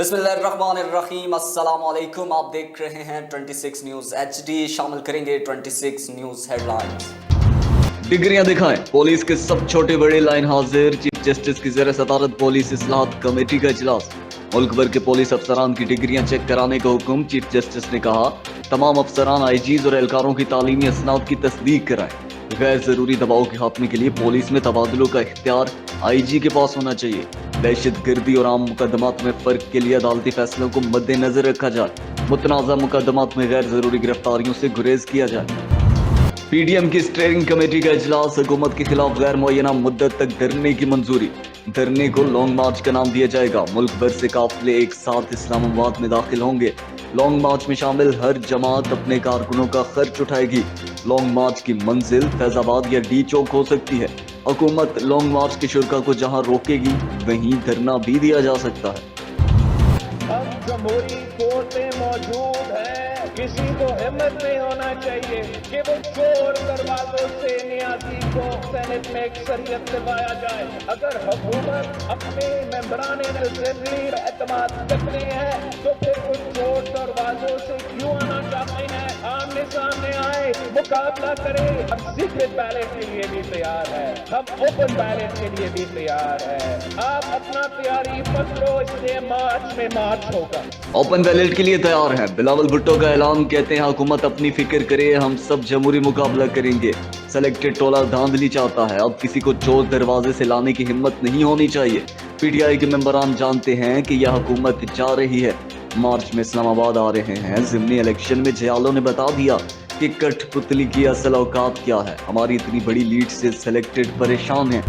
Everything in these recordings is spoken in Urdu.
بسم اللہ الرحمن الرحیم، السلام علیکم۔ آپ دیکھ رہے ہیں 26 نیوز HD۔ شامل کریں گے 26 نیوز ہیڈ لائنز۔ ڈگریاں دکھائیں، پولیس کے سب چھوٹے بڑے لائن حاضر۔ چیف جسٹس کی زیر صدارت پولیس اصلاحات کمیٹی کا اجلاس۔ ملک بھر کے پولیس افسران کی ڈگریاں چیک کرانے کا حکم۔ چیف جسٹس نے کہا تمام افسران IGs اور اہلکاروں کی تعلیمی اسناد کی تصدیق کرائیں۔ غیر ضروری دباؤ کے خاتمے کے لیے پولیس میں تبادلوں کا اختیار IG کے پاس ہونا چاہیے۔ دہشت گردی اور عام مقدمات میں فرق کے لیے عدالتی فیصلوں کو مد نظر رکھا جائے۔ متنازع مقدمات میں غیر ضروری گرفتاریوں سے گریز کیا جائے۔ PDM کی اسٹیئرنگ کمیٹی کا اجلاس۔ حکومت کے خلاف غیر معینہ مدت تک دھرنے کی منظوری۔ دھرنے کو لانگ مارچ کا نام دیا جائے گا۔ ملک بھر سے قافلے ایک ساتھ اسلام آباد میں داخل ہوں گے۔ لانگ مارچ میں شامل ہر جماعت اپنے کارکنوں کا خرچ اٹھائے گی۔ لانگ مارچ کی منزل فیض آباد یا D چوک ہو سکتی ہے۔ حکومت لانگ مارچ کے شرکا کو جہاں روکے گی وہیں دھرنا بھی دیا جا سکتا ہے۔ ہم جمہوری کورٹ میں موجود ہیں، کسی کو ہمت نہیں ہونا چاہیے کہ وہ چور دروازوں سے نیازی کو سینٹ میں اکثریت دلوایا جائے۔ اگر حکومت اپنے ممبران اسمبلی پر اعتماد کرتے ہیں تو پھر وہ چور دروازوں سے کیوں آنا چاہتے ہیں؟ آمنے سامنے آئے، مقابلہ کرے۔ ہم سیکرٹ بیلٹ کے لیے بھی تیار ہے، ہم اوپن بیلٹ کے لیے بھی تیار ہے۔ آپ اپنا تیاری پکڑو، اس لیے مارچ میں مارچ ہوگا۔ اوپن بیلٹ کے لیے تیار ہیں، بلاول بھٹو کا اعلان۔ کہتے ہیں حکومت اپنی فکر کرے، ہم سب جمہوری مقابلہ کریں گے۔ سلیکٹڈ ٹولہ دھاندلی چاہتا ہے، اب کسی کو چور دروازے سے لانے کی ہمت نہیں ہونی چاہیے۔ PTI کے ممبران جانتے ہیں کہ یہ حکومت جا رہی ہے۔ مارچ میں اسلام آباد آ رہے ہیں۔ ضمنی الیکشن میں جیالوں نے بتا دیا کہ کٹ پتلی کی اصل اوقات کیا ہے۔ ہماری اتنی بڑی لیڈ سے سلیکٹڈ پریشان ہیں۔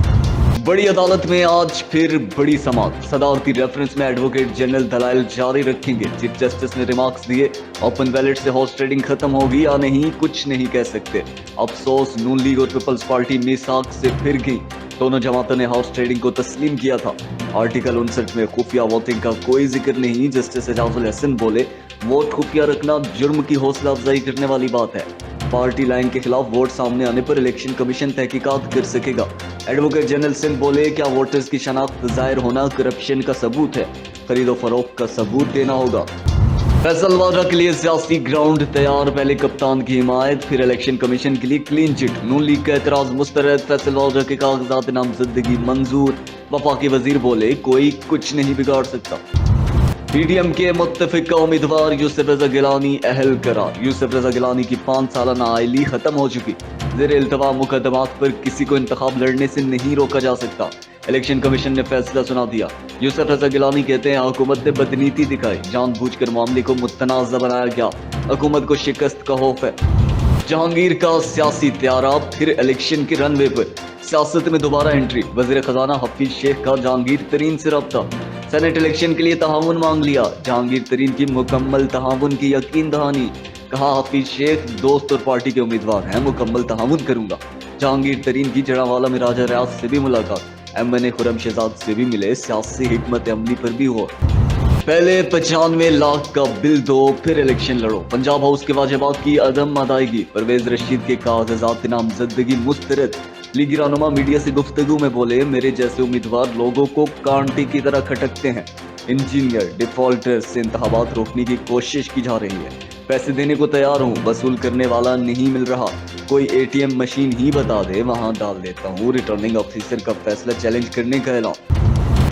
بڑی عدالت میں آج پھر بڑی سماعت۔ صدارتی ریفرنس میں ایڈوکیٹ جنرل دلائل جاری رکھیں گے۔ چیف جسٹس نے ریمارکس دیے اوپن بیلٹ سے ہارس ٹریڈنگ ختم ہوگی یا نہیں کچھ نہیں کہہ سکتے۔ افسوس نون لیگ اور پیپلز پارٹی میثاق سے پھر گئی۔ دونوں جماعتوں نے ہارس ٹریڈنگ کو تسلیم کیا تھا۔ آرٹیکل 59 میں خفیہ ووٹنگ کا کوئی ذکر نہیں۔ جسٹس اعجاز الحسن بولے ووٹ خفیہ رکھنا جرم کی حوصلہ افزائی کرنے والی بات ہے۔ پارٹی لائن کے خلاف ووٹ سامنے آنے پر الیکشن کمیشن تحقیقات کر سکے گا۔ ایڈوکیٹ جنرل سنگھ بولے کیا ووٹرز کی شناخت ظاہر ہونا کرپشن کا ثبوت ہے؟ خرید و فروخت کا ثبوت دینا ہوگا۔ فیصل واڈرا کے لیے سیاسی گراؤنڈ تیار۔ پہلے کپتان کی حمایت، پھر الیکشن کمیشن کے لیے کلین چٹ۔ نون لیگ کا اعتراض مسترد۔ فیصل واڈرا کے کاغذات نامزدگی منظور۔ وفاقی وزیر بولے کوئی کچھ نہیں بگاڑ سکتا۔ PDM کے متفقہ امیدوار یوسف رضا گیلانی اہل قرار۔ یوسف رضا گیلانی کی 5 سالہ نااہلی ختم ہو چکی۔ زیر التوا مقدمات پر کسی کو انتخاب لڑنے سے نہیں روکا جا سکتا۔ الیکشن کمیشن نے فیصلہ سنا دیا۔ یوسف رضا گیلانی کہتے ہیں حکومت نے بدنیتی دکھائی، جان بوجھ کر معاملے کو متنازع بنایا گیا۔ حکومت کو شکست کا خوف ہے۔ جہانگیر کا سیاسی طیارہ پھر الیکشن کے رن وے پر۔ سیاست میں دوبارہ انٹری۔ وزیر خزانہ حفیظ شیخ کا جہانگیر ترین سے رابطہ۔ سینٹ الیکشن کے لیے تعاون مانگ لیا۔ جہانگیر ترین کی مکمل تعاون کی یقین دہانی۔ کہا حفیظ شیخ دوست اور پارٹی کے امیدوار ہیں، مکمل تعاون کروں گا۔ جہانگیر ترین کی جڑاوالا میں راجہ ریاض سے بھی ملاقات۔ MNA خرم شہزاد سے بھی ملے۔ سیاسی حکمت عملی پر بھی ہوا۔ پہلے 95 لاکھ کا بل دو پھر الیکشن لڑو۔ پنجاب ہاؤس کے واجبات کی عدم ادائیگی۔ پرویز رشید کے کاغذات نامزدگی مسترد۔ لیگی رہنما میڈیا سے گفتگو میں بولے میرے جیسے امیدوار لوگوں کو کانٹے کی طرح کھٹکتے ہیں۔ انجینئر ڈیفالٹر سے انتخابات روکنے کی کوشش کی جا رہی ہے۔ پیسے دینے کو تیار ہوں، وصول کرنے والا نہیں مل رہا۔ کوئی ATM مشین ہی بتا دے وہاں ڈال دیتا ہوں۔ ریٹرننگ آفیسر کا فیصلہ چیلنج کرنے کا اعلان۔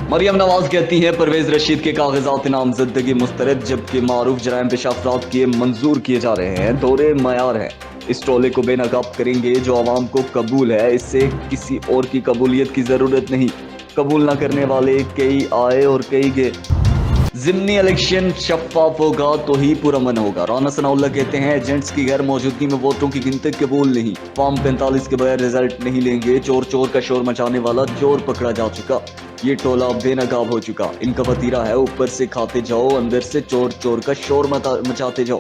مریم نواز کہتی ہیں پرویز رشید کے کاغذات نامزدگی مسترد، جبکہ معروف جرائم پیشہ افراد کے منظور کیے جا رہے ہیں۔ دورے معیار ہے، اس ٹولے کو بے نقاب کریں گے جو عوام کو قبول ہے۔ اس سے کسی اور کی قبولیت کی ضرورت نہیں۔ قبول نہ کرنے والے کئی آئے اور کئی گئے۔ ضمنی الیکشن شفاف ہوگا تو ہی پرامن ہوگا۔ رانا ثناء اللہ کہتے ہیں ایجنٹس کی غیر موجودگی میں ووٹوں کی گنتی قبول نہیں۔ فارم 45 کے بغیر رزلٹ نہیں لیں گے۔ چور چور کا شور مچانے والا چور پکڑا جا چکا۔ یہ ٹولہ بے نقاب ہو چکا۔ ان کا وتیرہ ہے اوپر سے کھاتے جاؤ، اندر سے چور چور کا شور مچاتے جاؤ۔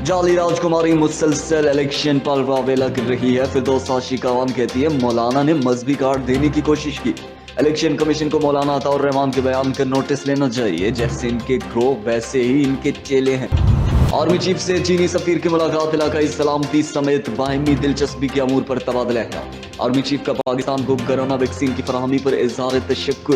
جعلی راج کماری مسلسل الیکشن پر واویلا کر رہی ہے۔ فردوس ہاشمی کاوان کہتی ہے مولانا نے مذہبی کارڈ دینے کی کوشش کی۔ الیکشن کمیشن کو مولانا عطا الرحمان کے بیان کا نوٹس لینا چاہیے۔ جیسے ان کے گروہ ویسے ہی ان کے چیلے ہیں۔ آرمی چیف سے چینی سفیر کی ملاقات۔ علاقائی سلامتی سمیت باہمی دلچسپی کے امور پر تبادلہ خیال۔ آرمی چیف کا پاکستان کو کرونا ویکسین کی فراہمی پر اظہار تشکر۔